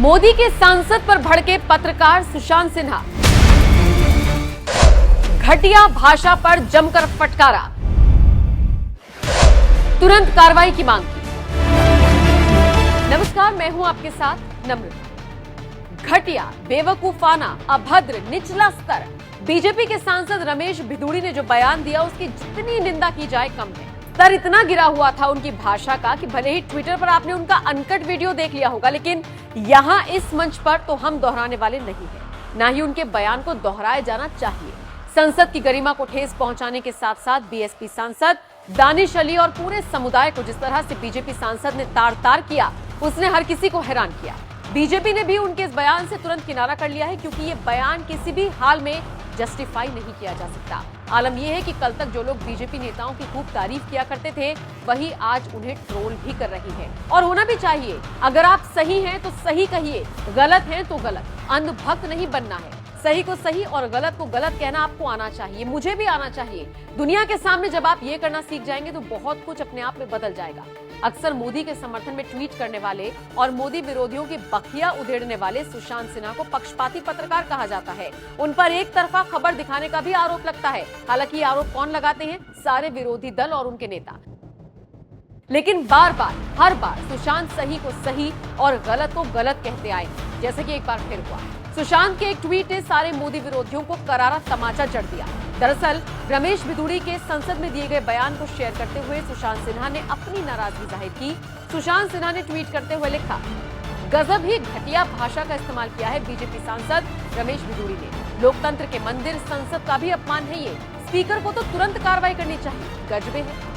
मोदी के सांसद पर भड़के पत्रकार सुशांत सिन्हा, घटिया भाषा पर जमकर फटकारा, तुरंत कार्रवाई की मांग की। नमस्कार, मैं हूं आपके साथ नम्रता। घटिया, बेवकूफाना, अभद्र, निचला स्तर। बीजेपी के सांसद रमेश भिदुड़ी ने जो बयान दिया उसकी जितनी निंदा की जाए कम है। स्तर इतना गिरा हुआ था उनकी भाषा का कि भले ही ट्विटर पर आपने उनका अनकट वीडियो देख लिया होगा, लेकिन यहां इस मंच पर तो हम दोहराने वाले नहीं हैं। ना ही उनके बयान को दोहराया जाना चाहिए। संसद की गरिमा को ठेस पहुंचाने के साथ साथ बीएसपी सांसद दानिश अली और पूरे समुदाय को जिस तरह से बीजेपी सांसद ने तार तार किया, उसने हर किसी को हैरान किया। बीजेपी ने भी उनके इस बयान से तुरंत किनारा कर लिया है, क्योंकि ये बयान किसी भी हाल में जस्टिफाई नहीं किया जा सकता। आलम यह है कि कल तक जो लोग बीजेपी नेताओं की खूब तारीफ किया करते थे, वही आज उन्हें ट्रोल भी कर रही है। और होना भी चाहिए। अगर आप सही हैं तो सही कहिए, गलत हैं तो गलत। अंधभक्त नहीं बनना है। सही को सही और गलत को गलत कहना आपको आना चाहिए, मुझे भी आना चाहिए। दुनिया के सामने जब आप ये करना सीख जाएंगे तो बहुत कुछ अपने आप में बदल जाएगा। अक्सर मोदी के समर्थन में ट्वीट करने वाले और मोदी विरोधियों की बखिया उधेड़ने वाले सुशांत सिन्हा को पक्षपाती पत्रकार कहा जाता है। उन पर एक तरफा खबर दिखाने का भी आरोप लगता है। हालांकि ये आरोप कौन लगाते हैं? सारे विरोधी दल और उनके नेता। लेकिन बार बार, हर बार सुशांत सही को सही और गलत को गलत कहते आए, जैसे कि एक बार फिर हुआ। सुशांत के एक ट्वीट ने सारे मोदी विरोधियों को करारा तमाचा जड़ दिया। दरअसल रमेश भिदुड़ी के संसद में दिए गए बयान को शेयर करते हुए सुशांत सिन्हा ने अपनी नाराजगी जाहिर की। सुशांत सिन्हा ने ट्वीट करते हुए लिखा, गजब ही घटिया भाषा का इस्तेमाल किया है बीजेपी सांसद रमेश भिदुड़ी ने। लोकतंत्र के मंदिर संसद का भी अपमान है ये। स्पीकर को तो तुरंत कार्रवाई करनी चाहिए। गजबे है।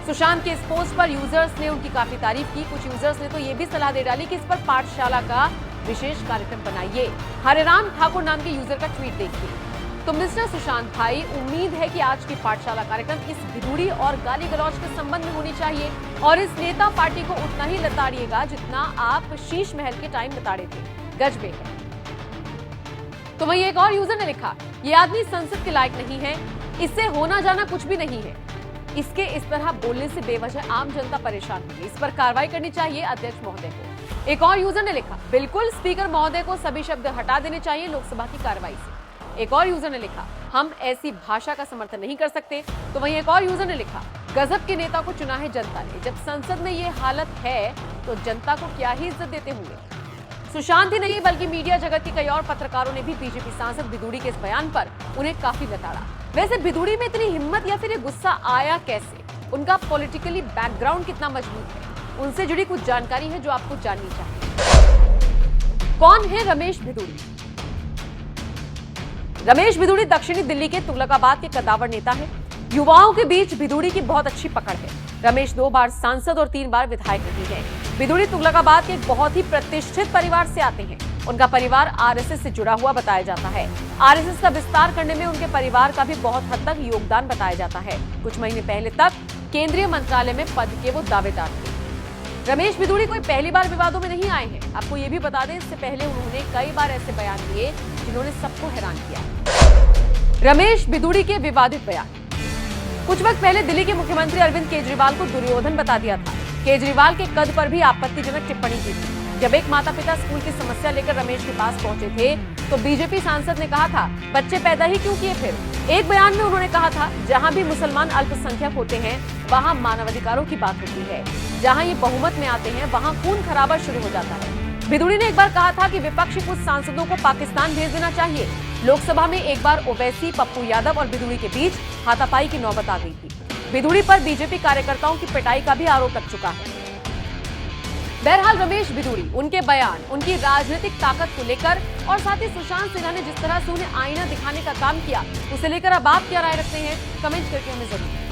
सुशांत के इस पोस्ट पर यूजर्स ने उनकी काफी तारीफ की। कुछ यूजर्स ने तो ये भी सलाह दे डाली कि इस पर पाठशाला का विशेष कार्यक्रम बनाइए। हरिराम ठाकुर नाम के यूजर का ट्वीट देखिए। तो मिस्टर सुशांत भाई, उम्मीद है कि आज की पाठशाला कार्यक्रम इस भिदुड़ी और गाली गलौज के संबंध में होनी चाहिए, और इस नेता पार्टी को उतना ही लताड़िएगा जितना आप शीश महल के टाइम लताड़े थे। गजबे है। तो वहीं एक और यूजर ने लिखा, ये आदमी संसद के लायक नहीं है, इससे होना जाना कुछ भी नहीं है। इसके इस तरह बोलने से बेवजह आम जनता परेशान होगी। इस पर कार्रवाई करनी चाहिए अध्यक्ष महोदय को। एक और यूजर ने लिखा, बिल्कुल स्पीकर महोदय को सभी शब्द हटा देने चाहिए लोकसभा की कार्रवाई से। एक और यूजर ने लिखा, हम ऐसी भाषा का समर्थन नहीं कर सकते। तो वहीं एक और यूजर ने लिखा, गजब के नेता को चुना है जनता ने। जब संसद में ये हालत है तो जनता को क्या ही इज्जत देते होंगे। सुशांत ही नहीं बल्कि मीडिया जगत के कई और पत्रकारों ने भी बीजेपी सांसद भिदुड़ी के इस बयान पर उन्हें काफी लताड़ा। वैसे भिदुड़ी में इतनी हिम्मत या फिर ये गुस्सा आया कैसे? उनका पॉलिटिकली बैकग्राउंड कितना मजबूत है? उनसे जुड़ी कुछ जानकारी है जो आपको जाननी चाहिए। कौन है रमेश भिदुड़ी? रमेश भिदुड़ी दक्षिणी दिल्ली के तुगलकाबाद के कद्दावर नेता है। युवाओं के बीच भिदुड़ी की बहुत अच्छी पकड़ है। रमेश 2 बार सांसद और 3 बार विधायक रहे हैं। भिदुड़ी तुगलकाबाद के एक बहुत ही प्रतिष्ठित परिवार से आते हैं। उनका परिवार आरएसएस से जुड़ा हुआ बताया जाता है। आरएसएस का विस्तार करने में उनके परिवार का भी बहुत हद तक योगदान बताया जाता है। कुछ महीने पहले तक केंद्रीय मंत्रालय में पद के वो दावेदार थे। रमेश भिदुड़ी कोई पहली बार विवादों में नहीं आए हैं। आपको ये भी बता दें, इससे पहले उन्होंने कई बार ऐसे बयान दिए जिन्होंने सबको हैरान किया। रमेश भिदुड़ी के विवादित बयान। कुछ वक्त पहले दिल्ली के मुख्यमंत्री अरविंद केजरीवाल को दुर्योधन बता दिया था। केजरीवाल के कद पर भी आपत्तिजनक टिप्पणी की थी। जब एक माता पिता स्कूल की समस्या लेकर रमेश के पास पहुंचे थे तो बीजेपी सांसद ने कहा था, बच्चे पैदा ही क्यों किए फिर? एक बयान में उन्होंने कहा था, जहां भी मुसलमान अल्पसंख्यक होते हैं वहां मानवाधिकारों की बात होती है। जहां ये बहुमत में आते हैं वहां खून खराबा शुरू हो जाता है। भिदुड़ी ने एक बार कहा था कि विपक्षी कुछ सांसदों को पाकिस्तान भेज देना चाहिए। लोकसभा में एक बार ओवैसी, पप्पू यादव और भिदुड़ी के बीच हाथापाई की नौबत आ गई थी। भिदुड़ी पर बीजेपी कार्यकर्ताओं की पिटाई का भी आरोप लग चुका है। बहरहाल रमेश भिदुड़ी, उनके बयान, उनकी राजनीतिक ताकत को लेकर और साथ ही सुशांत सिन्हा ने जिस तरह से उन्हें आईना दिखाने का काम किया, उसे लेकर अब आप क्या राय रखते हैं? कमेंट करके हमें जरूर